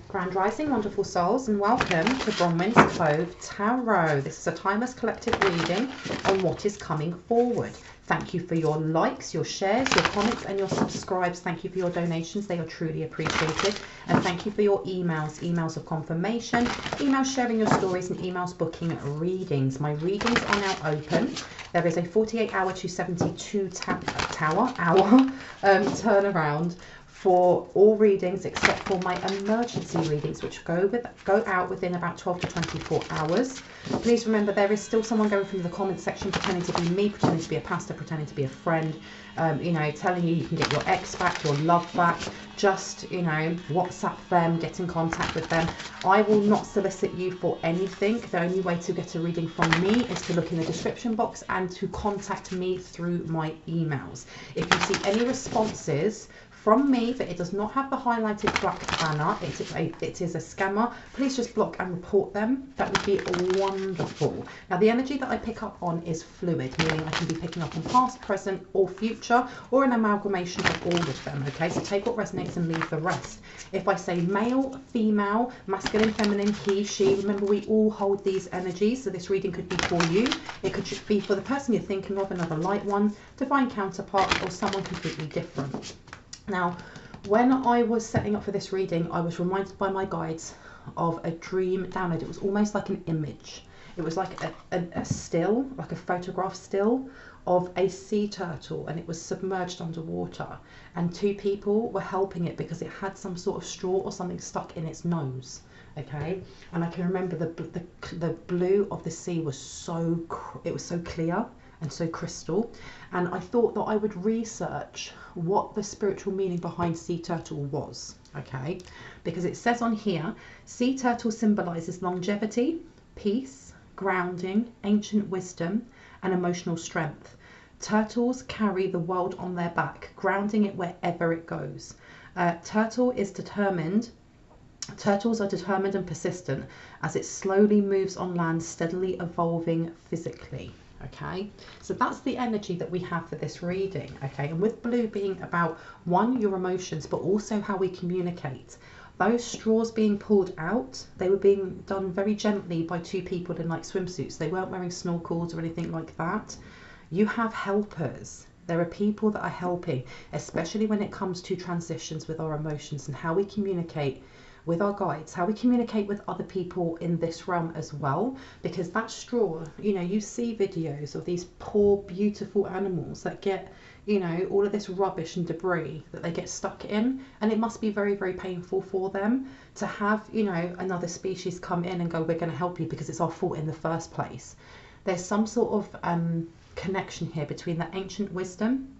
Grand Rising, wonderful souls, and welcome to Bronwen's Cove Tarot. This is a timeless collective reading on what is coming forward. Thank you for your likes, your shares, your comments, and your subscribes. Thank you for your donations. They are truly appreciated. And thank you for your emails of confirmation, emails sharing your stories, and emails booking readings. My readings are now open. There is a 48-hour to 72-hour turnaround for all readings except for my emergency readings, which go out within about 12 to 24 hours. Please remember, there is still someone going through the comment section pretending to be me, pretending to be a pastor, pretending to be a friend, you know, telling you can get your ex back, your love back. Just, you know, WhatsApp them, get in contact with them. I will not solicit you for anything. The only way to get a reading from me is to look in the description box and to contact me through my emails. If you see any responses from me that it does not have the highlighted black banner, it is a scammer, please just block and report them. That would be wonderful. Now, the energy that I pick up on is fluid, meaning I can be picking up on past, present, or future, or an amalgamation of all of them, okay? So take what resonates and leave the rest. If I say male, female, masculine, feminine, he, she, remember we all hold these energies, so this reading could be for you. It could be for the person you're thinking of, another light one, divine counterpart, or someone completely different. Now, when I was setting up for this reading, I was reminded by my guides of a dream download. It was almost like an image. It was like a still, like a photograph still of a sea turtle, and it was submerged underwater. And two people were helping it because it had some sort of straw or something stuck in its nose. Okay, and I can remember the blue of the sea was so clear and so crystal, and I thought that I would research what the spiritual meaning behind sea turtle was, okay, because it says on here, sea turtle symbolizes longevity, peace, grounding, ancient wisdom, and emotional strength. Turtles carry the world on their back, grounding it wherever it goes. Turtles are determined and persistent as it slowly moves on land, steadily evolving physically. Okay, so that's the energy that we have for this reading. Okay, and with blue being about one, your emotions, but also how we communicate. Those straws being pulled out, they were being done very gently by two people in like swimsuits. They weren't wearing snorkels or anything like that. You have helpers. There are people that are helping, especially when it comes to transitions with our emotions and how we communicate with our guides, how we communicate with other people in this realm as well, because that straw, you know, you see videos of these poor beautiful animals that get, you know, all of this rubbish and debris that they get stuck in, and it must be very, very painful for them to have, you know, another species come in and go, we're going to help you because it's our fault in the first place. There's some sort of connection here between the ancient wisdom,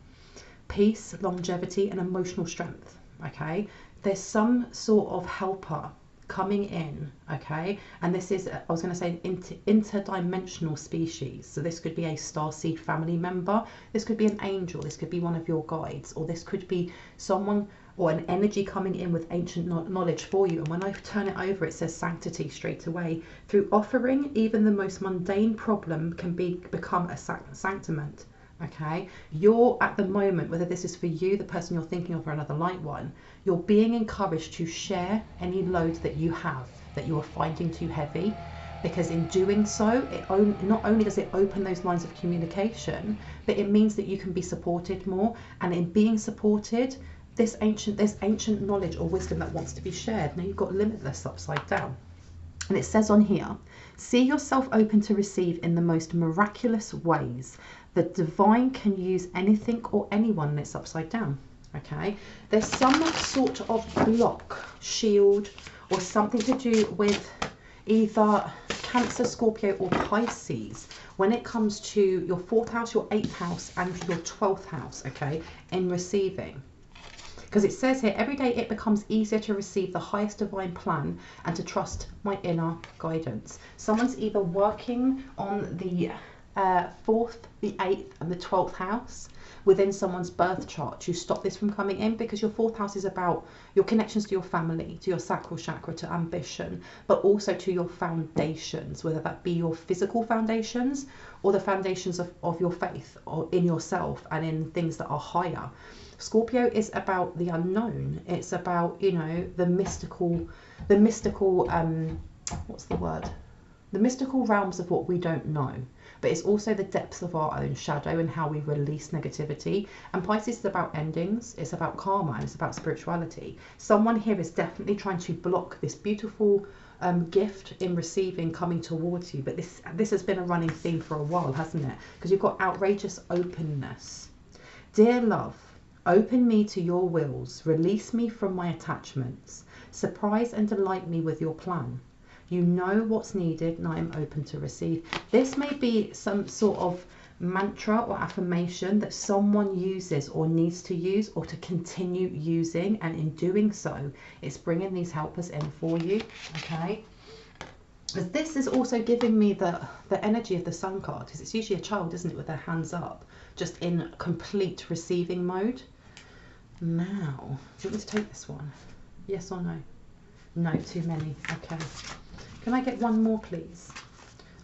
peace, longevity, and emotional strength. Okay, there's some sort of helper coming in, okay, and this is, I was going to say, interdimensional species. So this could be a starseed family member, this could be an angel, this could be one of your guides, or this could be someone or an energy coming in with ancient knowledge for you. And when I turn it over, it says sanctity straight away. Through offering, even the most mundane problem can become a sanctament. Okay, you're at the moment, whether this is for you, the person you're thinking of, or another light one, you're being encouraged to share any load that you have that you are finding too heavy, because in doing so, not only does it open those lines of communication, but it means that you can be supported more. And in being supported, there's ancient knowledge or wisdom that wants to be shared. Now you've got limitless upside down. And it says on here, see yourself open to receive in the most miraculous ways. The divine can use anything or anyone, and it's upside down. Okay, there's some sort of block, shield, or something to do with either Cancer, Scorpio, or Pisces when it comes to your 4th house, your 8th house, and your 12th house, okay, in receiving. Because it says here, every day it becomes easier to receive the highest divine plan and to trust my inner guidance. Someone's either working on the 4th, the 8th, and the 12th house, within someone's birth chart to stop this from coming in, because your fourth house is about your connections to your family, to your sacral chakra, to ambition, but also to your foundations, whether that be your physical foundations or the foundations of your faith or in yourself and in things that are higher. Scorpio is about the unknown. It's about, you know, the mystical, what's the word? The mystical realms of what we don't know. But it's also the depths of our own shadow and how we release negativity. And Pisces is about endings, it's about karma, and it's about spirituality. Someone here is definitely trying to block this beautiful gift in receiving coming towards you. But this has been a running theme for a while, hasn't it? Because you've got outrageous openness. Dear love, open me to your wills, release me from my attachments, surprise and delight me with your plan. You know what's needed and I am open to receive. This may be some sort of mantra or affirmation that someone uses or needs to use or to continue using, and in doing so it's bringing these helpers in for you, okay? This is also giving me the energy of the Sun card, because it's usually a child, isn't it, with their hands up, just in complete receiving mode. Now, do you want me to take this one? Yes or no? No, too many. Okay. Can I get one more, please?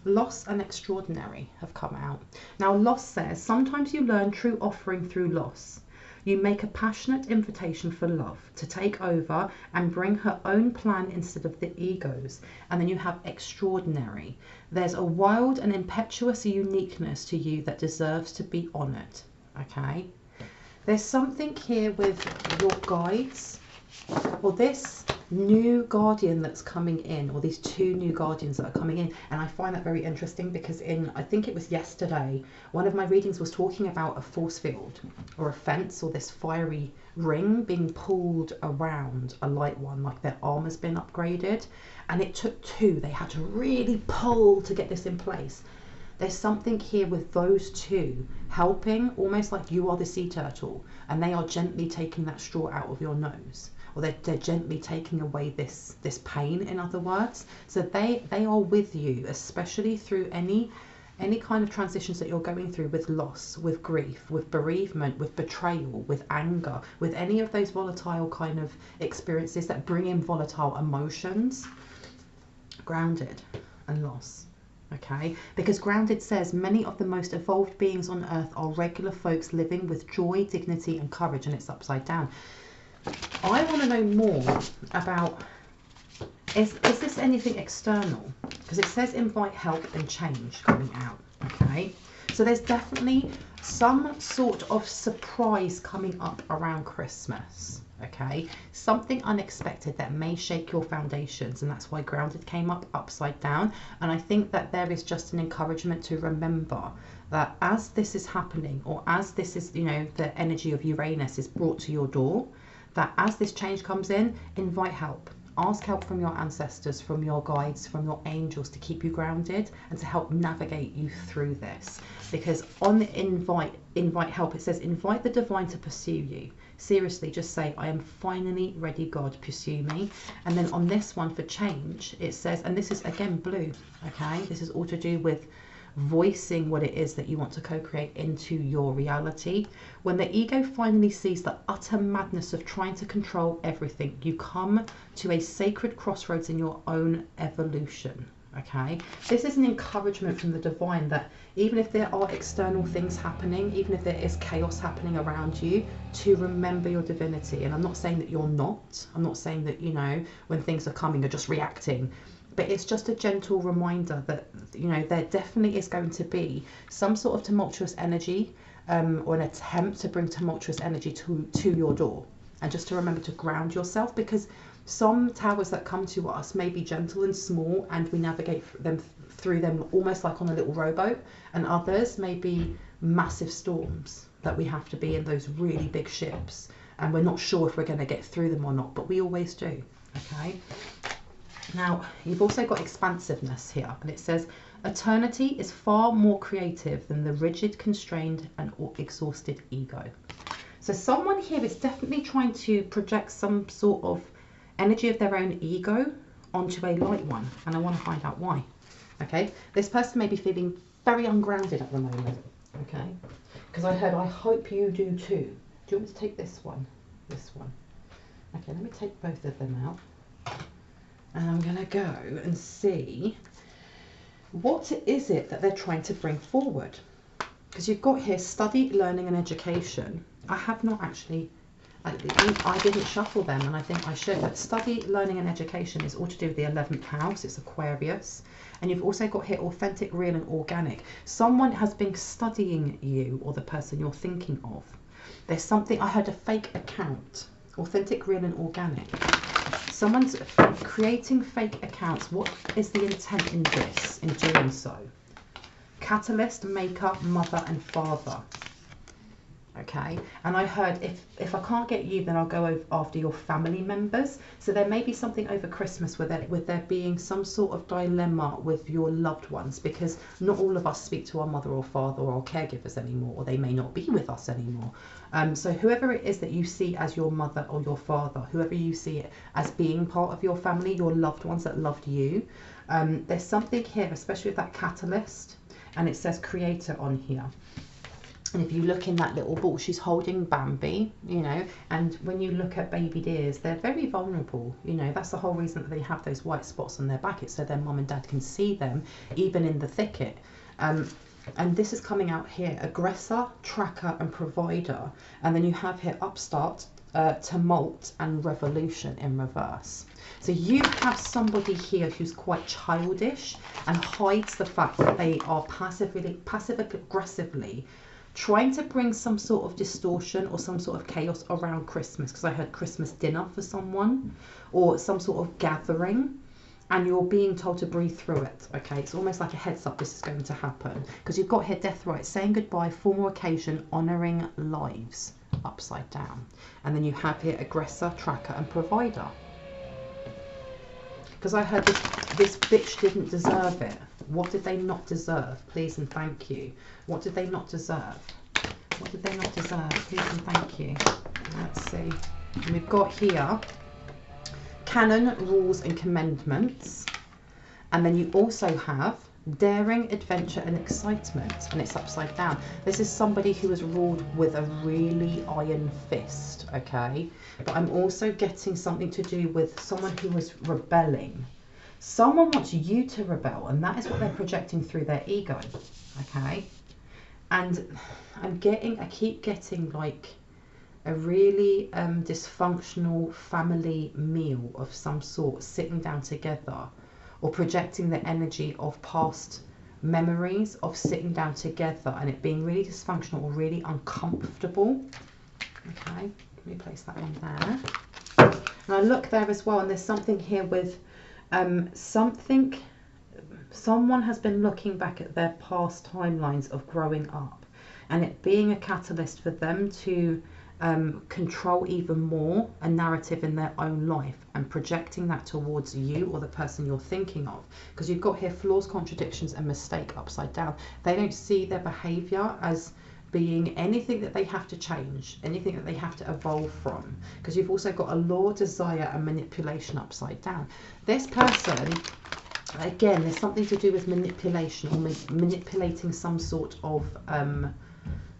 Loss and extraordinary have come out. Now, loss says, sometimes you learn true offering through loss. You make a passionate invitation for love to take over and bring her own plan instead of the ego's. And then you have extraordinary. There's a wild and impetuous uniqueness to you that deserves to be honoured. Okay? There's something here with your guides, or this new guardian that's coming in, or these two new guardians that are coming in. And I find that very interesting because I think it was yesterday, one of my readings was talking about a force field or a fence or this fiery ring being pulled around a light one, like their armor's been upgraded, and it took two. They had to really pull to get this in place. There's something here with those two helping, almost like you are the sea turtle and they are gently taking that straw out of your nose, or they're gently taking away this pain, in other words. So they are with you, especially through any kind of transitions that you're going through, with loss, with grief, with bereavement, with betrayal, with anger, with any of those volatile kind of experiences that bring in volatile emotions. Grounded and loss. Okay, because grounded says many of the most evolved beings on earth are regular folks living with joy, dignity and courage, and it's upside down. I want to know more about, is this anything external? Because it says invite help and change coming out. Okay, so there's definitely some sort of surprise coming up around Christmas. Okay, something unexpected that may shake your foundations, and that's why grounded came up upside down. And I think that there is just an encouragement to remember that as this is happening, or as this is, you know, the energy of Uranus is brought to your door, that as this change comes in, invite help. Ask help from your ancestors, from your guides, from your angels, to keep you grounded and to help navigate you through this. Because on the invite help, it says invite the divine to pursue you. Seriously, just say, I am finally ready, God, pursue me. And then on this one for change, it says, and this is again blue, okay? This is all to do with voicing what it is that you want to co-create into your reality. When the ego finally sees the utter madness of trying to control everything, you come to a sacred crossroads in your own evolution. Okay, this is an encouragement from the divine that even if there are external things happening, even if there is chaos happening around you, to remember your divinity. And I'm not saying that you're not. I'm not saying that, you know, when things are coming, you're just reacting. But it's just a gentle reminder that, you know, there definitely is going to be some sort of tumultuous energy, or an attempt to bring tumultuous energy to your door. And just to remember to ground yourself, because some towers that come to us may be gentle and small and we navigate through them almost like on a little rowboat, and others may be massive storms that we have to be in, those really big ships, and we're not sure if we're going to get through them or not, but we always do. Okay, now you've also got expansiveness here, and it says eternity is far more creative than the rigid, constrained and exhausted ego. So someone here is definitely trying to project some sort of energy of their own ego onto a light one, and I want to find out why. Okay, this person may be feeling very ungrounded at the moment, Okay, because I heard, I hope you do too. Do you want me to take this one? This one. Okay, let me take both of them out. And I'm going to go and see what is it that they're trying to bring forward. Because you've got here study, learning and education. I have not actually, I didn't shuffle them, and I think I should. But study, learning and education is all to do with the 11th house. It's Aquarius. And you've also got here authentic, real and organic. Someone has been studying you or the person you're thinking of. There's something, I heard a fake account. Authentic, real and organic. Someone's creating fake accounts. What is the intent in this, in doing so? Catalyst, maker, mother and father. Okay, and I heard if I can't get you, then I'll go after your family members. So there may be something over Christmas with there being some sort of dilemma with your loved ones, because not all of us speak to our mother or father or our caregivers anymore, or they may not be with us anymore. So whoever it is that you see as your mother or your father, whoever you see it as being part of your family, your loved ones that loved you, there's something here, especially with that catalyst, and it says creator on here. And if you look in that little ball, she's holding Bambi, you know, and when you look at baby deers, they're very vulnerable, you know. That's the whole reason that they have those white spots on their back. It's so their mum and dad can see them, even in the thicket. And this is coming out here, aggressor, tracker and provider. And then you have here upstart, tumult and revolution in reverse. So you have somebody here who's quite childish and hides the fact that they are passive-aggressively trying to bring some sort of distortion or some sort of chaos around Christmas, because I heard Christmas dinner for someone or some sort of gathering, and you're being told to breathe through it. Okay, it's almost like a heads up this is going to happen, because you've got here death rites, saying goodbye, formal occasion, honouring lives, upside down. And then you have here aggressor, tracker and provider. Because I heard this bitch didn't deserve it. What did they not deserve? Please and thank you. What did they not deserve? What did they not deserve? Please and thank you. Let's see. And we've got here canon, rules and commandments. And then you also have daring, adventure and excitement. And it's upside down. This is somebody who is ruled with a really iron fist, okay? But I'm also getting something to do with someone who was rebelling. Someone wants you to rebel, and that is what they're projecting through their ego, okay? And I keep getting like a really dysfunctional family meal of some sort, sitting down together, or projecting the energy of past memories of sitting down together and it being really dysfunctional or really uncomfortable. Okay, let me place that on there. And I look there as well, and there's something here with someone has been looking back at their past timelines of growing up, and it being a catalyst for them to control even more a narrative in their own life and projecting that towards you or the person you're thinking of, because you've got here flaws, contradictions and mistake upside down. They don't see their behavior as being anything that they have to change, anything that they have to evolve from, because you've also got a law, desire and manipulation upside down. This person, again, there's something to do with manipulation, or manipulating some sort of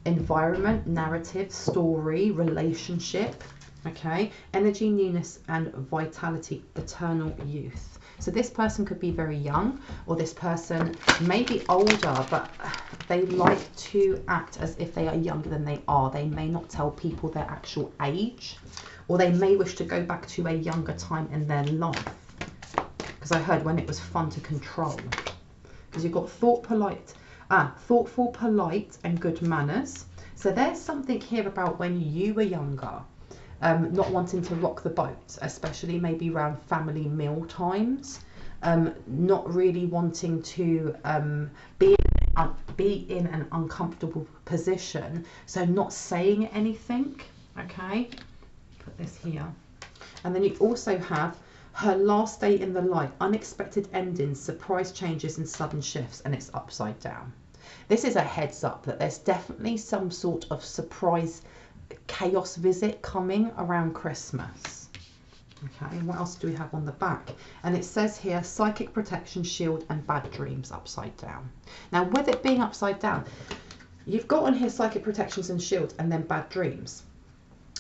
environment, narrative, story, relationship, okay? Energy, newness and vitality, eternal youth. So this person could be very young, or this person may be older, but they like to act as if they are younger than they are. They may not tell people their actual age, or they may wish to go back to a younger time in their life. Because I heard when it was fun to control. Because you've got thoughtful, polite and good manners. So there's something here about when you were younger, not wanting to rock the boat, especially maybe around family meal times, not really wanting to be in an uncomfortable position, so not saying anything, okay? Put this here. And then you also have her last day in the light, unexpected endings, surprise changes and sudden shifts, and it's upside down. This is a heads up that there's definitely some sort of surprise chaos visit coming around Christmas. Okay, and what else do we have on the back? And it says here, psychic protection, shield and bad dreams upside down. Now, with it being upside down, You've got on here psychic protections and shields and then bad dreams.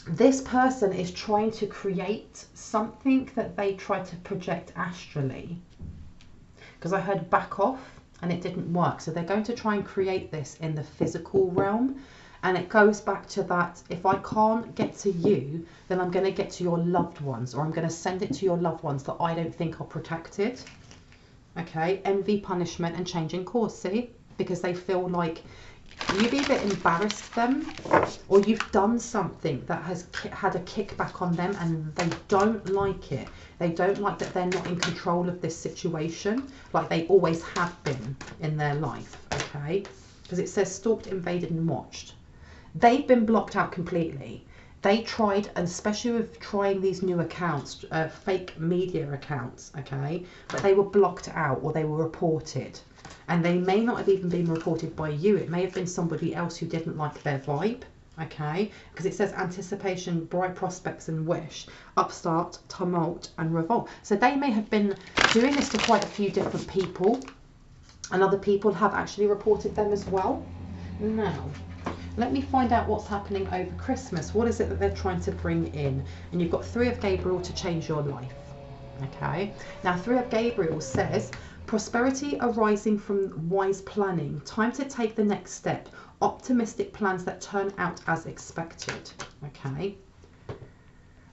This person is trying to create something that they try to project astrally. Because I heard back off and it didn't work. So they're going to try and create this in the physical realm. And it goes back to that, if I can't get to you, then I'm going to get to your loved ones, or I'm going to send it to your loved ones that I don't think are protected. Okay, envy, punishment and changing course, see? Because they feel like you've either embarrassed them or you've done something that has had a kickback on them and they don't like it. They don't like that they're not in control of this situation like they always have been in their life, okay? Because it says stalked, invaded and watched. They've been blocked out completely. They tried, and especially with trying these new accounts, fake media accounts, okay? But they were blocked out or they were reported. And they may not have even been reported by you. It may have been somebody else who didn't like their vibe, okay? Because it says anticipation, bright prospects and wish, upstart, tumult and revolt. So they may have been doing this to quite a few different people, and other people have actually reported them as well. Now, let me find out what's happening over Christmas. What is it that they're trying to bring in? And you've got 3 of Gabriel to change your life, okay? Now, 3 of Gabriel says, prosperity arising from wise planning, time to take the next step, optimistic plans that turn out as expected, okay?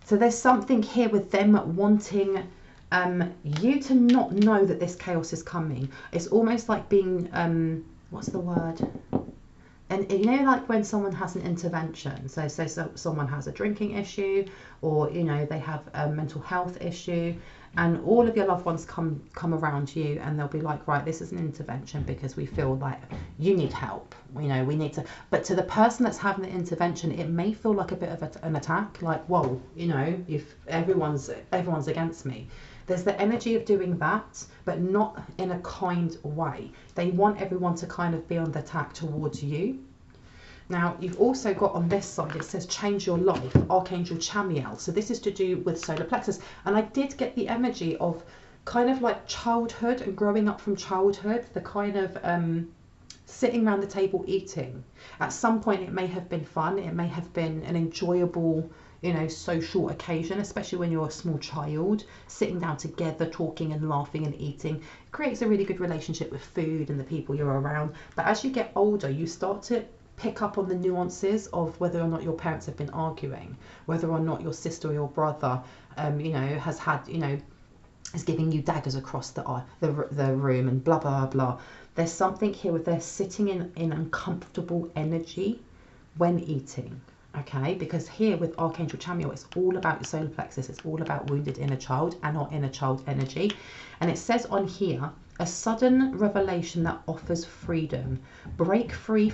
So there's something here with them wanting you to not know that this chaos is coming. It's almost like being, what's the word? And you know, like when someone has an intervention, so someone has a drinking issue, or you know, they have a mental health issue, and all of your loved ones come around you and they'll be like, right, this is an intervention because we feel like you need help, you know, we need to. But to the person that's having the intervention, it may feel like a bit of an attack, like, whoa, you know, if everyone's against me. There's the energy of doing that, but not in a kind way. They want everyone to kind of be on the attack towards you. Now, you've also got on this side, it says change your life, Archangel Chamiel. So this is to do with solar plexus. And I did get the energy of kind of like childhood and growing up from childhood, the kind of sitting around the table eating. At some point, it may have been fun. It may have been an enjoyable, you know, social occasion, especially when you're a small child. Sitting down together, talking and laughing and eating creates a really good relationship with food and the people you're around. But as you get older, you start to pick up on the nuances of whether or not your parents have been arguing, whether or not your sister or your brother, you know, has had, you know, is giving you daggers across the room and blah, blah, blah. There's something here where they're sitting in uncomfortable energy when eating. Okay, because here with Archangel Chamiel, it's all about your solar plexus. It's all about wounded inner child and our inner child energy. And it says on here, a sudden revelation that offers freedom. Break free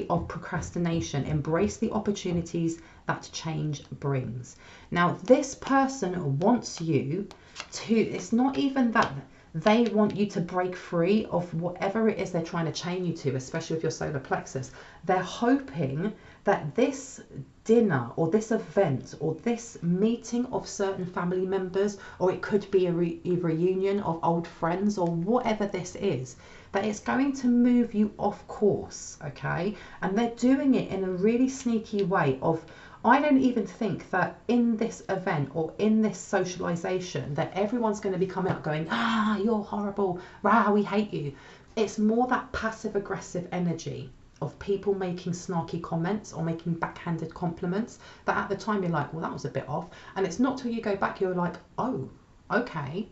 of procrastination. Embrace the opportunities that change brings. Now, this person wants you to, it's not even that they want you to break free of whatever it is they're trying to chain you to, especially with your solar plexus. They're hoping that this dinner or this event or this meeting of certain family members, or it could be a reunion of old friends or whatever this is, that it's going to move you off course, okay? And they're doing it in a really sneaky way of, I don't even think that in this event or in this socialization that everyone's going to be coming up going, ah, you're horrible, rah, we hate you. It's more that passive aggressive energy of people making snarky comments or making backhanded compliments that at the time you're like, well, that was a bit off. And it's not till you go back, you're like, oh, okay.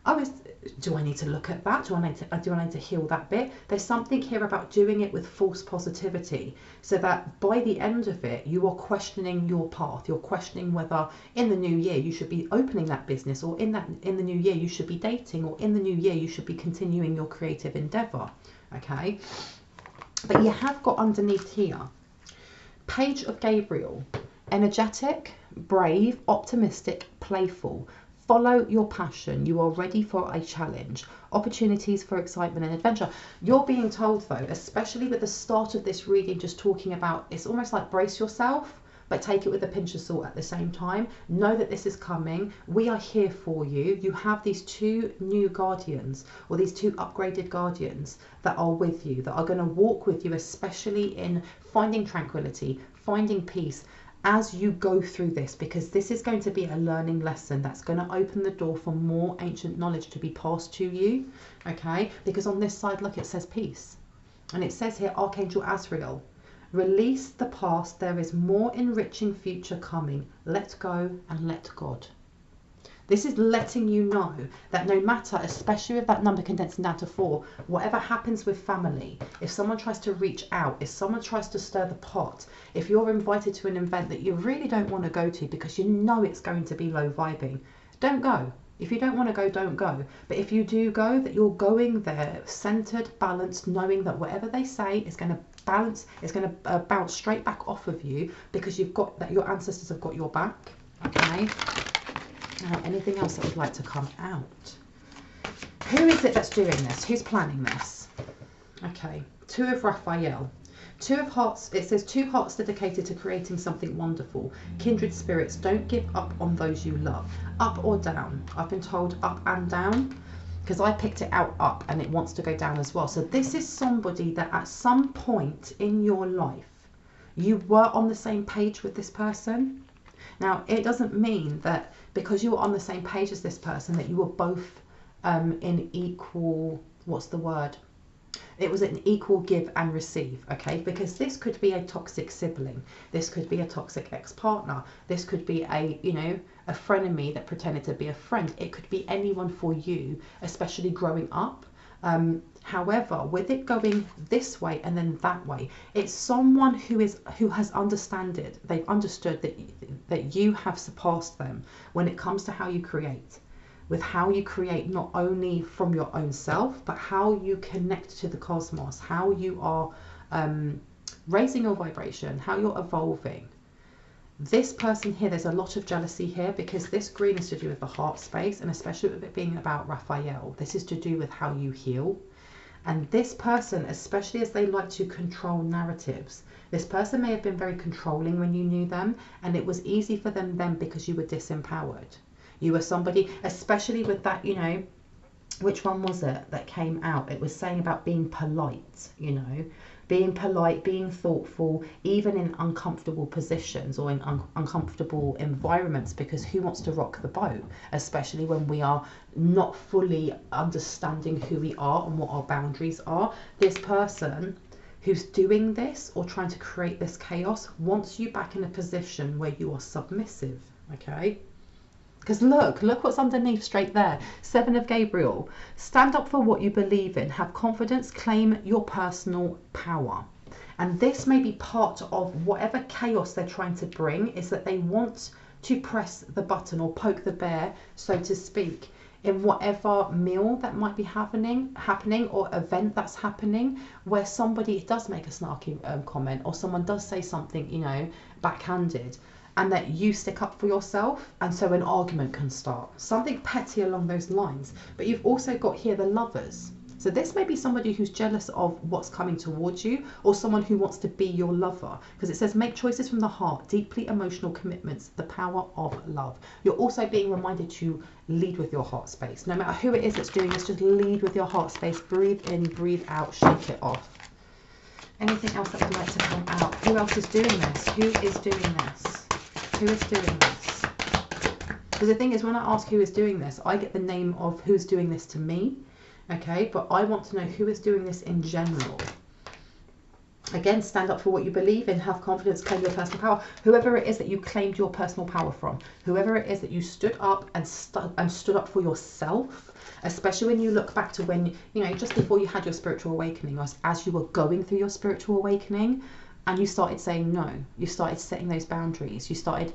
Oh, do I need to look at that? Do I need to heal that bit? There's something here about doing it with false positivity, so that by the end of it, you are questioning your path. You're questioning whether in the new year you should be opening that business, or in the new year you should be dating, or in the new year you should be continuing your creative endeavor. Okay, but you have got underneath here, Page of Gabriel, energetic, brave, optimistic, playful. Follow your passion. You are ready for a challenge. Opportunities for excitement and adventure. You're being told, though, especially with the start of this reading, just talking about, it's almost like brace yourself, but take it with a pinch of salt at the same time. Know that this is coming. We are here for you. You have these two new guardians, or these two upgraded guardians that are with you, that are going to walk with you, especially in finding tranquility, finding peace as you go through this, because this is going to be a learning lesson that's going to open the door for more ancient knowledge to be passed to you. Okay, because on this side, look, it says peace, and it says here, Archangel Azrael, release the past, there is more enriching future coming. Let go and let God. This is letting you know that no matter, especially with that number condensing down to 4, whatever happens with family, if someone tries to reach out, if someone tries to stir the pot, if you're invited to an event that you really don't want to go to because you know it's going to be low vibing, don't go. If you don't want to go, don't go. But if you do go, that you're going there centered, balanced, knowing that whatever they say is going to balance, it's going to bounce straight back off of you, because you've got that, your ancestors have got your back. Okay. Now, anything else that would like to come out? Who is it that's doing this? Who's planning this? Okay, 2 of Raphael. 2 of Hearts, it says 2 hearts dedicated to creating something wonderful. Kindred spirits, don't give up on those you love. Up or down? I've been told up and down, because I picked it out up and it wants to go down as well. So this is somebody that at some point in your life, you were on the same page with this person. Now, it doesn't mean that because you were on the same page as this person that you were both in equal, what's the word? It was an equal give and receive, okay? Because this could be a toxic sibling. This could be a toxic ex-partner. This could be a, you know, a frenemy that pretended to be a friend. It could be anyone for you, especially growing up. However, with it going this way and then that way, it's someone who has understood it. They've understood that you have surpassed them when it comes to how you create. With how you create, not only from your own self, but how you connect to the cosmos, how you are raising your vibration, how you're evolving. This person here, there's a lot of jealousy here, because this green is to do with the heart space, and especially with it being about Raphael, this is to do with how you heal. And this person, especially as they like to control narratives, this person may have been very controlling when you knew them, and it was easy for them then because you were disempowered. You were somebody, especially with that, you know, which one was it that came out? It was saying about being polite, you know, being polite, being thoughtful, even in uncomfortable positions or in uncomfortable environments, because who wants to rock the boat, especially when we are not fully understanding who we are and what our boundaries are. This person who's doing this or trying to create this chaos wants you back in a position where you are submissive, okay? Because look what's underneath straight there. 7 of Gabriel. Stand up for what you believe in. Have confidence. Claim your personal power. And this may be part of whatever chaos they're trying to bring, is that they want to press the button or poke the bear, so to speak, in whatever meal that might be happening or event that's happening, where somebody does make a snarky comment, or someone does say something, you know, backhanded, and that you stick up for yourself, and so an argument can start. Something petty along those lines. But you've also got here the Lovers. So this may be somebody who's jealous of what's coming towards you, or someone who wants to be your lover. Because it says, make choices from the heart, deeply emotional commitments, the power of love. You're also being reminded to lead with your heart space. No matter who it is that's doing this, just lead with your heart space. Breathe in, breathe out, shake it off. Anything else that would like to come out? Who else is doing this? Who is doing this? Who is doing this? Because the thing is, when I ask who is doing this, I get the name of who's doing this to me, okay? But I want to know who is doing this in general. Again, stand up for what you believe in, have confidence, claim your personal power. Whoever it is that you claimed your personal power from, whoever it is that you stood up and stood up for yourself, especially when you look back to when, you know, just before you had your spiritual awakening, or as you were going through your spiritual awakening, and you started saying no, you started setting those boundaries, you started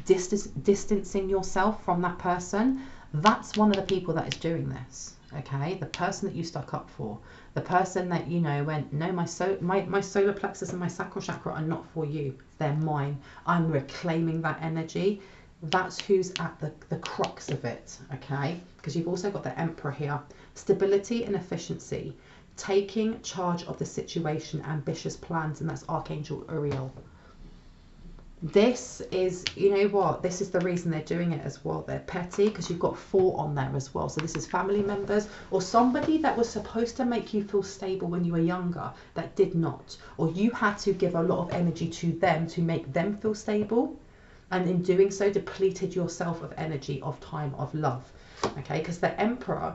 distancing yourself from that person. That's one of the people that is doing this, okay? The person that you stuck up for, the person that, you know, went, no, my solar plexus and my sacral chakra are not for you, they're mine, I'm reclaiming that energy. That's who's at the crux of it, okay? Because you've also got the Emperor here. Stability and efficiency, taking charge of the situation, ambitious plans, and that's Archangel Uriel. This is, you know what, this is the reason they're doing it as well. They're petty because you've got 4 on there as well. So this is family members or somebody that was supposed to make you feel stable when you were younger that did not, or you had to give a lot of energy to them to make them feel stable, and in doing so depleted yourself of energy, of time, of love. Okay, because the emperor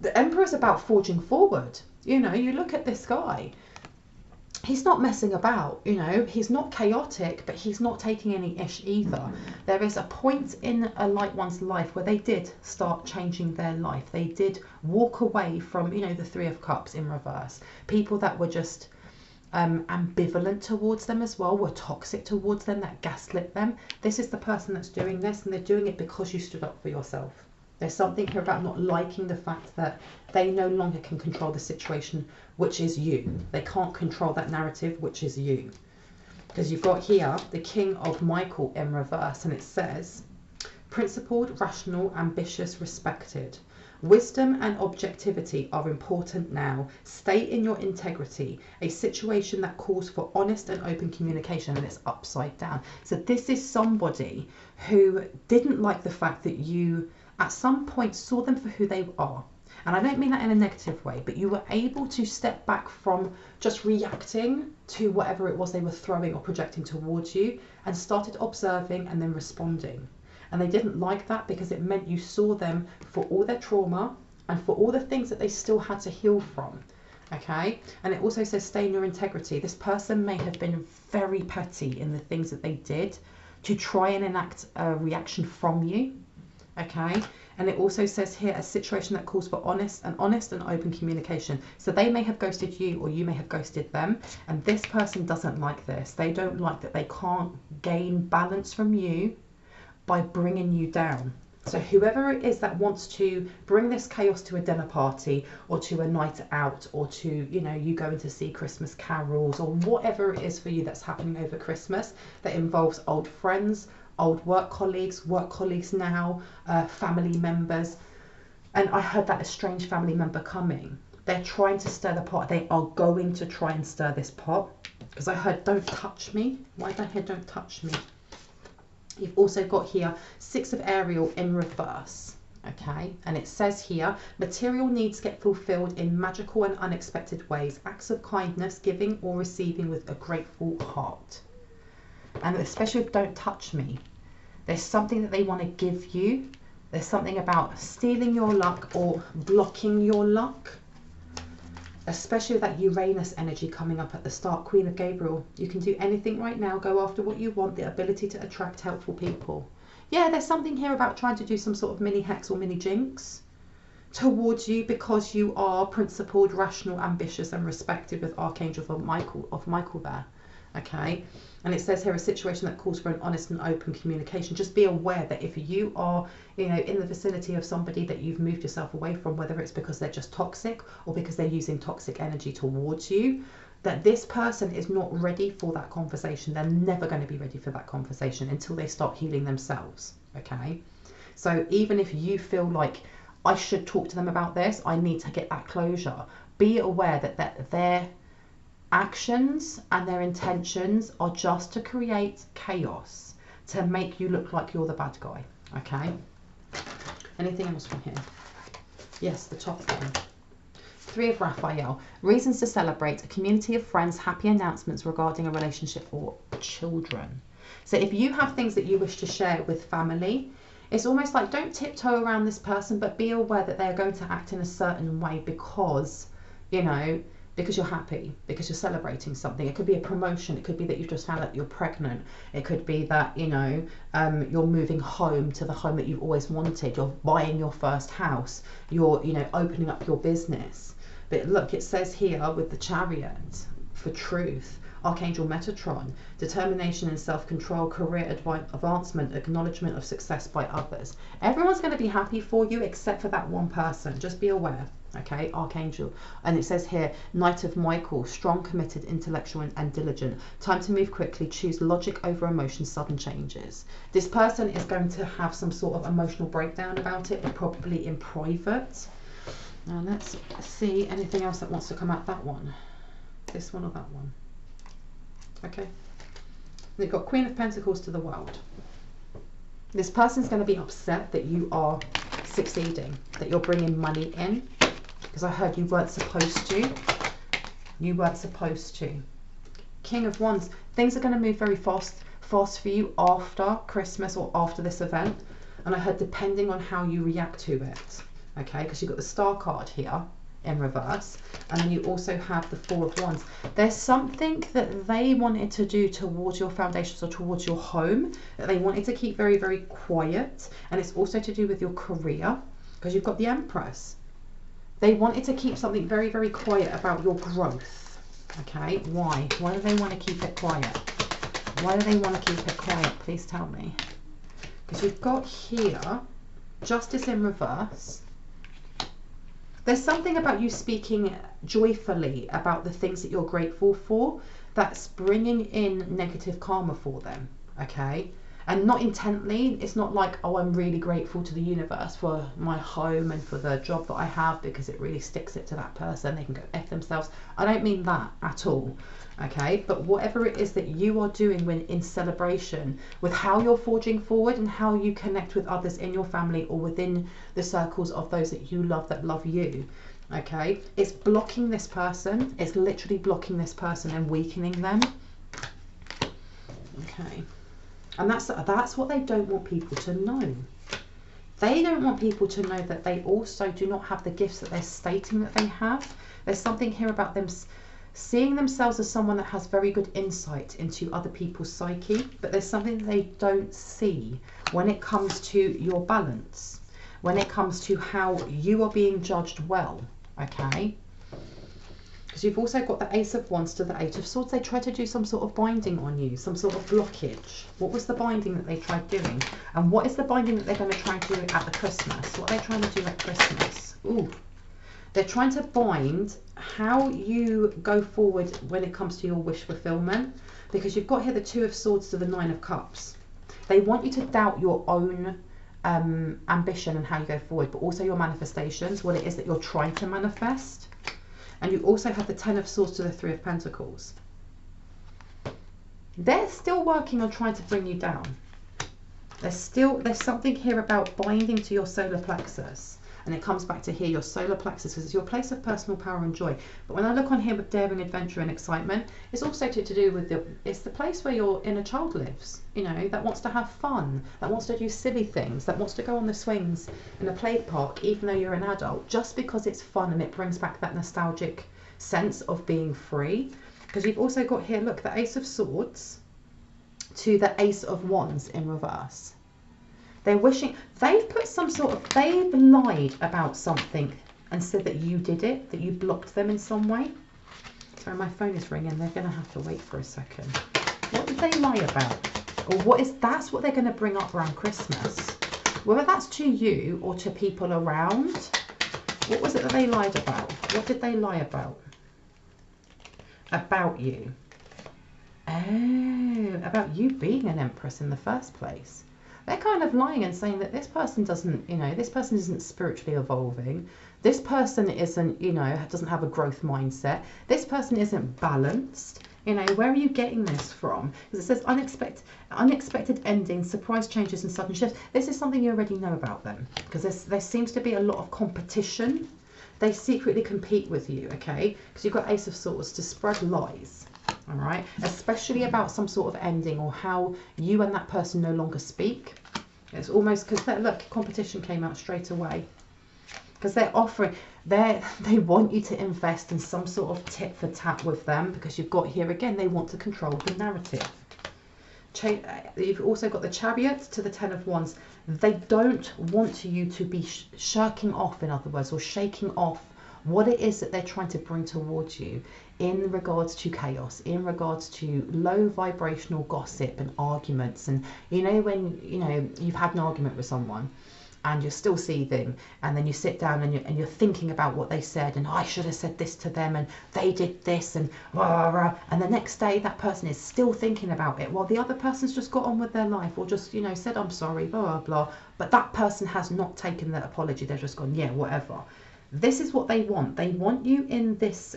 is about forging forward. You know, you look at this guy, he's not messing about, you know, he's not chaotic, but he's not taking any ish either. There is a point in a light one's life where they did start changing their life. They did walk away from, you know, the 3 of Cups in reverse. People that were just ambivalent towards them as well, were toxic towards them, that gaslit them. This is the person that's doing this, and they're doing it because you stood up for yourself. There's something here about not liking the fact that they no longer can control the situation, which is you. They can't control that narrative, which is you. Because you've got here the King of Michael in reverse, and it says, principled, rational, ambitious, respected. Wisdom and objectivity are important now. Stay in your integrity. A situation that calls for honest and open communication, and it's upside down. So this is somebody who didn't like the fact that you at some point saw them for who they are. And I don't mean that in a negative way, but you were able to step back from just reacting to whatever it was they were throwing or projecting towards you, and started observing and then responding. And they didn't like that because it meant you saw them for all their trauma and for all the things that they still had to heal from. Okay, and it also says stay in your integrity. This person may have been very petty in the things that they did to try and enact a reaction from you. Okay, and it also says here a situation that calls for honest and open communication. So they may have ghosted you, or you may have ghosted them, and this person doesn't like this. They don't like that they can't gain balance from you by bringing you down. So whoever it is that wants to bring this chaos to a dinner party, or to a night out, or to, you know, you going to see Christmas carols, or whatever it is for you that's happening over Christmas that involves old friends, old work colleagues now, family members. And I heard that estranged family member coming. They're trying to stir the pot. They are going to try and stir this pot. Because I heard don't touch me. Why did I hear don't touch me? You've also got here 6 of Ariel in reverse. Okay, and it says here material needs get fulfilled in magical and unexpected ways. Acts of kindness, giving or receiving with a grateful heart. And especially with don't touch me, there's something that they want to give you. There's something about stealing your luck or blocking your luck, especially with that Uranus energy coming up at the start. Queen of Gabriel, you can do anything right now, go after what you want, the ability to attract helpful people. Yeah, there's something here about trying to do some sort of mini hex or mini jinx towards you because you are principled, rational, ambitious and respected, with Archangel of Michael there. Okay, and it says here a situation that calls for an honest and open communication. Just be aware that if you are, you know, in the vicinity of somebody that you've moved yourself away from, whether it's because they're just toxic or because they're using toxic energy towards you, that this person is not ready for that conversation. They're never going to be ready for that conversation until they start healing themselves. Okay, so even if you feel like I should talk to them about this, I need to get that closure, be aware that their actions and their intentions are just to create chaos, to make you look like you're the bad guy. Okay, anything else from here? Yes, the top one. 3 of Raphael, reasons to celebrate, a community of friends, happy announcements regarding a relationship or children. So if you have things that you wish to share with family, it's almost like don't tiptoe around this person, but be aware that they're going to act in a certain way because, you know, because you're happy, because you're celebrating something. It could be a promotion. It could be that you've just found out you're pregnant. It could be that, you know, you're moving home to the home that you've always wanted. You're buying your first house. You're, you know, opening up your business. But look, it says here with the Chariot for truth, Archangel Metatron, determination and self-control, career advancement, acknowledgement of success by others. Everyone's going to be happy for you except for that one person. Just be aware. Okay, Archangel. And it says here, Knight of Michael, strong, committed, intellectual and diligent. Time to move quickly, choose logic over emotion, sudden changes. This person is going to have some sort of emotional breakdown about it, but probably in private. Now let's see anything else that wants to come out. That one, this one or that one. Okay, We've got Queen of Pentacles to the World. This person's going to be upset that you are succeeding, that you're bringing money in, because I heard you weren't supposed to. You weren't supposed to. King of Wands. Things are going to move very fast for you after Christmas or after this event. And I heard depending on how you react to it. Okay, because you've got the Star card here in reverse. And then you also have the Four of Wands. There's something that they wanted to do towards your foundations or towards your home that they wanted to keep very, very quiet. And it's also to do with your career, because you've got the Empress. They wanted to keep something very, very quiet about your growth. Okay, why? Why do they want to keep it quiet? Why do they want to keep it quiet? Please tell me. Because you've got here Justice in reverse. There's something about you speaking joyfully about the things that you're grateful for that's bringing in negative karma for them, okay? And not intently. It's not like, oh, I'm really grateful to the universe for my home and for the job that I have because it really sticks it to that person. They can go F themselves. I don't mean that at all, okay? But whatever it is that you are doing when in celebration with how you're forging forward and how you connect with others in your family or within the circles of those that you love that love you, okay? It's blocking this person. It's literally blocking this person and weakening them, okay? And that's what they don't want people to know. They don't want people to know that they also do not have the gifts that they're stating that they have. There's something here about them seeing themselves as someone that has very good insight into other people's psyche, but there's something that they don't see when it comes to your balance, when it comes to how you are being judged well, okay? Because you've also got the Ace of Wands to the Eight of Swords. They tried to do some sort of binding on you, some sort of blockage. What was the binding that they tried doing? And what is the binding that they're going to try and do at the Christmas? What are they trying to do at Christmas? Ooh. They're trying to bind how you go forward when it comes to your wish fulfillment. Because you've got here the Two of Swords to the Nine of Cups. They want you to doubt your own ambition and how you go forward, but also your manifestations, what it is that you're trying to manifest. And you also have the Ten of Swords to the Three of Pentacles. They're still working on trying to bring you down. There's something here about binding to your solar plexus. And it comes back to here, your solar plexus, because it's your place of personal power and joy. But when I look on here with daring, adventure and excitement, it's also to do with it's the place where your inner child lives, you know, that wants to have fun, that wants to do silly things, that wants to go on the swings in a play park, even though you're an adult, just because it's fun and it brings back that nostalgic sense of being free. Because you've also got here, look, the Ace of Swords to the Ace of Wands in reverse. They're wishing, they've lied about something and said that you did it, that you blocked them in some way. Sorry, my phone is ringing. They're going to have to wait for a second. What did they lie about? Or that's what they're going to bring up around Christmas. Whether that's to you or to people around, what was it that they lied about? What did they lie about? About you. Oh, about you being an Empress in the first place. They're kind of lying and saying that this person doesn't, you know, this person isn't spiritually evolving. This person isn't, you know, doesn't have a growth mindset. This person isn't balanced. You know, where are you getting this from? Because it says unexpected endings, surprise changes and sudden shifts. This is something you already know about them. Because there seems to be a lot of competition. They secretly compete with you, okay? Because you've got Ace of Swords to spread lies. All right, especially about some sort of ending or how you and that person no longer speak. It's almost because look, competition came out straight away because they're offering, they want you to invest in some sort of tit for tat with them, because you've got here again, they want to control the narrative. You've also got the Chariot to the Ten of Wands. They don't want you to be shirking off, in other words, or shaking off what it is that they're trying to bring towards you in regards to chaos, in regards to low vibrational gossip and arguments. And you know, when you know you've had an argument with someone and you're still seething, and then you sit down and you're thinking about what they said, and I should have said this to them, and they did this, and rah, rah, and the next day that person is still thinking about it while the other person's just got on with their life, or just, you know, said I'm sorry, blah blah blah, but that person has not taken the apology. They've just gone, yeah, whatever. This is what they want. They want you in this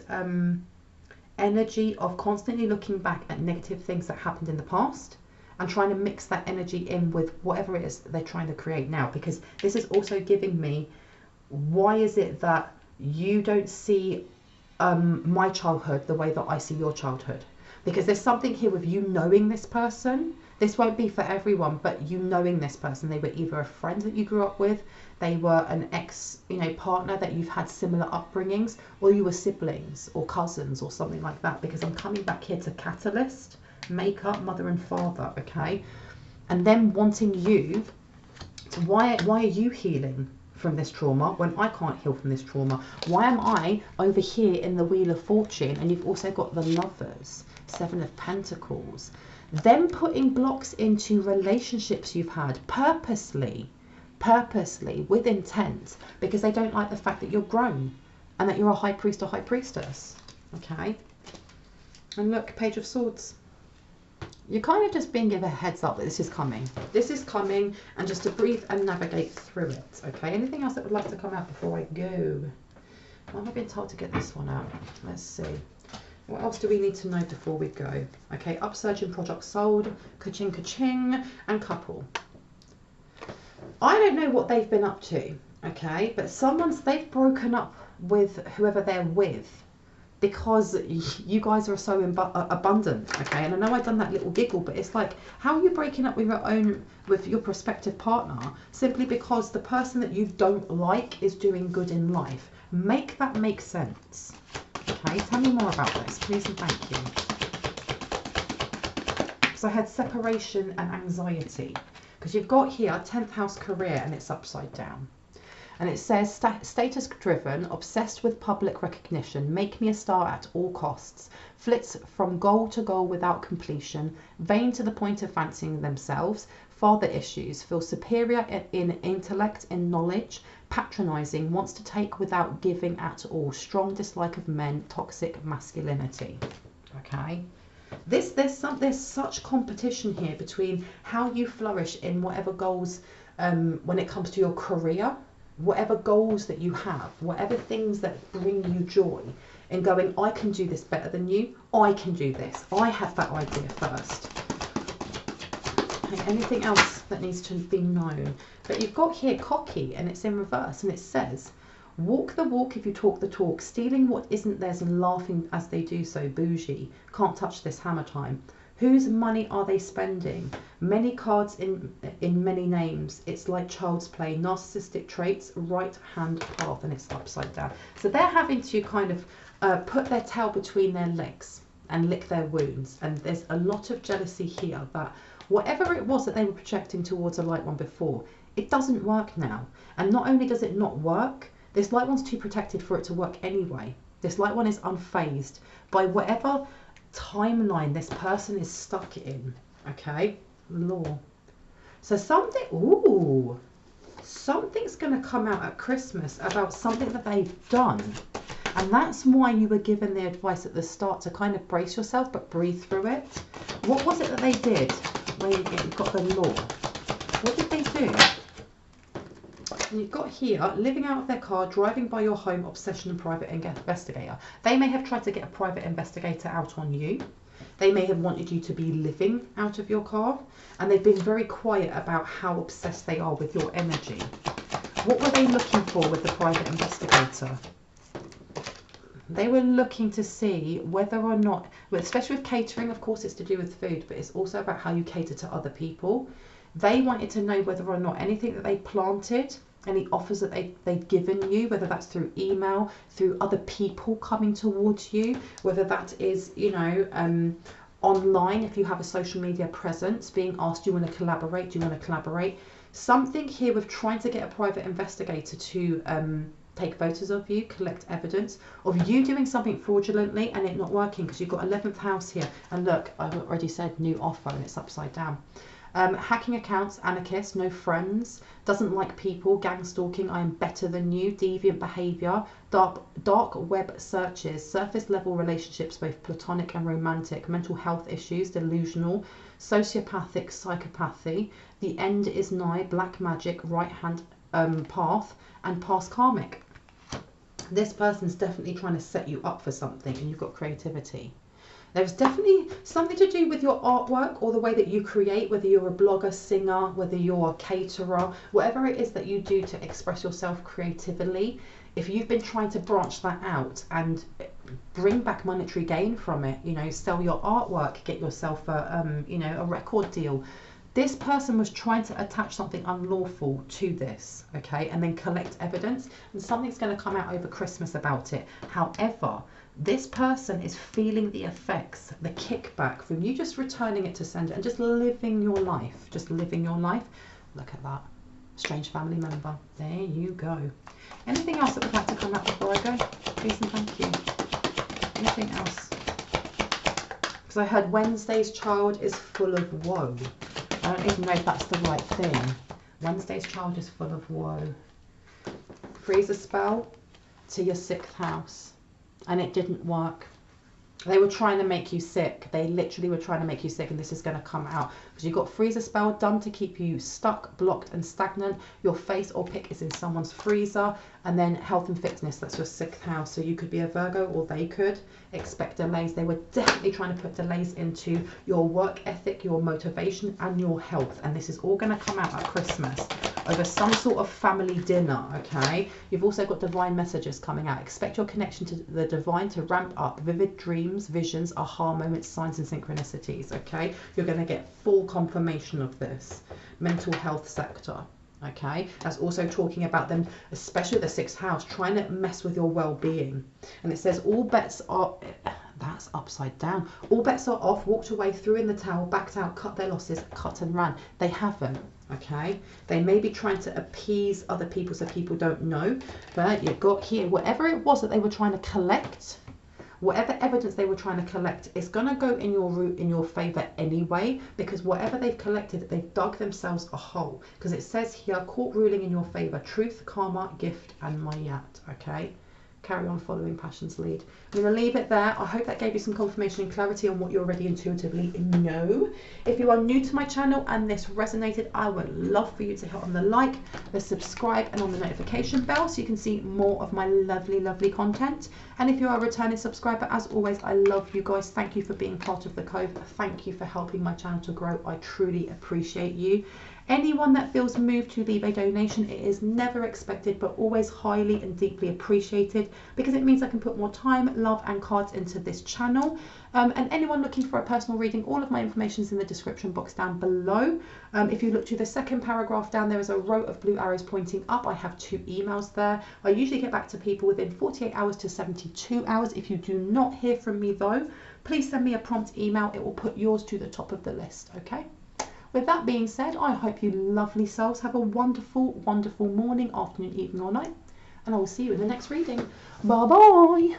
energy of constantly looking back at negative things that happened in the past and trying to mix that energy in with whatever it is that they're trying to create now. Because this is also giving me, why is it that you don't see my childhood the way that I see your childhood? Because there's something here with you knowing this person. This won't be for everyone, but you knowing this person. They were either a friend that you grew up with, they were an ex, partner that you've had similar upbringings, or you were siblings or cousins or something like that. Because I'm coming back here to catalyst, makeup, mother and father, okay? And then wanting you to, why are you healing from this trauma when I can't heal from this trauma? Why am I over here in the Wheel of Fortune? And you've also got the Lovers, Seven of Pentacles. Them putting blocks into relationships you've had purposely, with intent, because they don't like the fact that you're grown and that you're a high priest or high priestess, okay? And look, Page of Swords. You're kind of just being given a heads up that this is coming. This is coming, and just to breathe and navigate through it, okay? Anything else that would like to come out before I go? Why am I being told to get this one out? Let's see. What else do we need to know before we go? Okay, upsurge in product sold, ka-ching, ka-ching, and couple. I don't know what they've been up to, okay? But they've broken up with whoever they're with because you guys are so abundant, okay? And I know I've done that little giggle, but it's like, how are you breaking up with your prospective partner simply because the person that you don't like is doing good in life? Make that make sense. Okay, tell me more about this, please and thank you. So I had separation and anxiety, because you've got here 10th house career and it's upside down. And it says status driven, obsessed with public recognition, make me a star at all costs, flits from goal to goal without completion, vain to the point of fancying themselves, father issues, feel superior in intellect, in knowledge, patronizing, wants to take without giving at all, strong dislike of men, toxic masculinity. Okay, there's such competition here between how you flourish in whatever goals, when it comes to your career, whatever goals that you have, whatever things that bring you joy, and going, I can do this better than you, I can do this, I have that idea first. Okay, anything else that needs to be known? But you've got here cocky, and it's in reverse, and it says, walk the walk if you talk the talk, stealing what isn't theirs and laughing as they do so, bougie, can't touch this hammer time. Whose money are they spending? Many cards in many names. It's like child's play. Narcissistic traits, right hand path, and it's upside down. So they're having to kind of put their tail between their legs and lick their wounds. And there's a lot of jealousy here that whatever it was that they were projecting towards a light one before, it doesn't work now. And not only does it not work, this light one's too protected for it to work anyway. This light one is unfazed by whatever timeline this person is stuck in, okay? Law. So something's going to come out at Christmas about something that they've done, and that's why you were given the advice at the start to kind of brace yourself but breathe through it. What was it that they did when you got the law? What did they do? And you've got here, living out of their car, driving by your home, obsession and private investigator. They may have tried to get a private investigator out on you. They may have wanted you to be living out of your car. And they've been very quiet about how obsessed they are with your energy. What were they looking for with the private investigator? They were looking to see whether or not, especially with catering, of course it's to do with food, but it's also about how you cater to other people. They wanted to know whether or not anything that they planted, any offers that they've given you, whether that's through email, through other people coming towards you, whether that is, online, if you have a social media presence, being asked, do you want to collaborate, do you want to collaborate? Something here with trying to get a private investigator to take photos of you, collect evidence of you doing something fraudulently and it not working, because you've got 11th house here. And look, I've already said new offer and it's upside down. Hacking accounts, anarchist, no friends, doesn't like people, gang stalking, I am better than you, deviant behaviour, dark web searches, surface level relationships, both platonic and romantic, mental health issues, delusional, sociopathic, psychopathy, the end is nigh, black magic, right hand path, and past karmic. This person's definitely trying to set you up for something, and you've got creativity. There's definitely something to do with your artwork or the way that you create, whether you're a blogger, singer, whether you're a caterer, whatever it is that you do to express yourself creatively. If you've been trying to branch that out and bring back monetary gain from it, you know, sell your artwork, get yourself a, you know, a record deal. This person was trying to attach something unlawful to this, okay, and then collect evidence, and something's going to come out over Christmas about it. However, this person is feeling the effects, the kickback from you just returning it to sender and just living your life, just living your life. Look at that. Strange family member. There you go. Anything else that would like to come out before I go? Please and thank you. Anything else? Because I heard Wednesday's child is full of woe. I don't even know if that's the right thing. Wednesday's child is full of woe. Freeze a spell to your 6th house. And it didn't work. They were trying to make you sick. They literally were trying to make you sick, and this is going to come out because you've got freezer spell done to keep you stuck, blocked and stagnant. Your face or pick is in someone's freezer. And then health and fitness, that's your 6th house. So you could be a Virgo, or they could expect delays. They were definitely trying to put delays into your work ethic, your motivation and your health. And this is all going to come out at Christmas over some sort of family dinner, okay? You've also got divine messages coming out. Expect your connection to the divine to ramp up. Vivid dreams, visions, aha moments, signs and synchronicities, okay? You're going to get full confirmation of this. Mental health sector, okay? That's also talking about them, especially the 6th house, trying to mess with your well-being. And it says all bets are... That's upside down. All bets are off, walked away, threw in the towel, backed out, cut their losses, cut and ran. They haven't, okay? They may be trying to appease other people so people don't know, but you've got here, whatever it was that they were trying to collect, whatever evidence they were trying to collect, is going to go in your route in your favor anyway, because whatever they've collected, they've dug themselves a hole. Because it says here, court ruling in your favor, truth, karma, gift, and mayat, okay? Carry on following passion's lead. I'm going to leave it there. I hope that gave you some confirmation and clarity on what you already intuitively know. If you are new to my channel and this resonated, I would love for you to hit on the like, the subscribe and on the notification bell so you can see more of my lovely, lovely content. And if you are a returning subscriber, as always, I love you guys. Thank you for being part of the Cove. Thank you for helping my channel to grow. I truly appreciate you. Anyone that feels moved to leave a donation, it is never expected but always highly and deeply appreciated, because it means I can put more time, love and cards into this channel. And anyone looking for a personal reading, all of my information is in the description box down below. If you look to the second paragraph down, there is a row of blue arrows pointing up. I have 2 emails there. I usually get back to people within 48 hours to 72 hours. If you do not hear from me though, please send me a prompt email. It will put yours to the top of the list, okay? With that being said, I hope you lovely souls have a wonderful, wonderful morning, afternoon, evening or night, and I will see you in the next reading. Bye bye.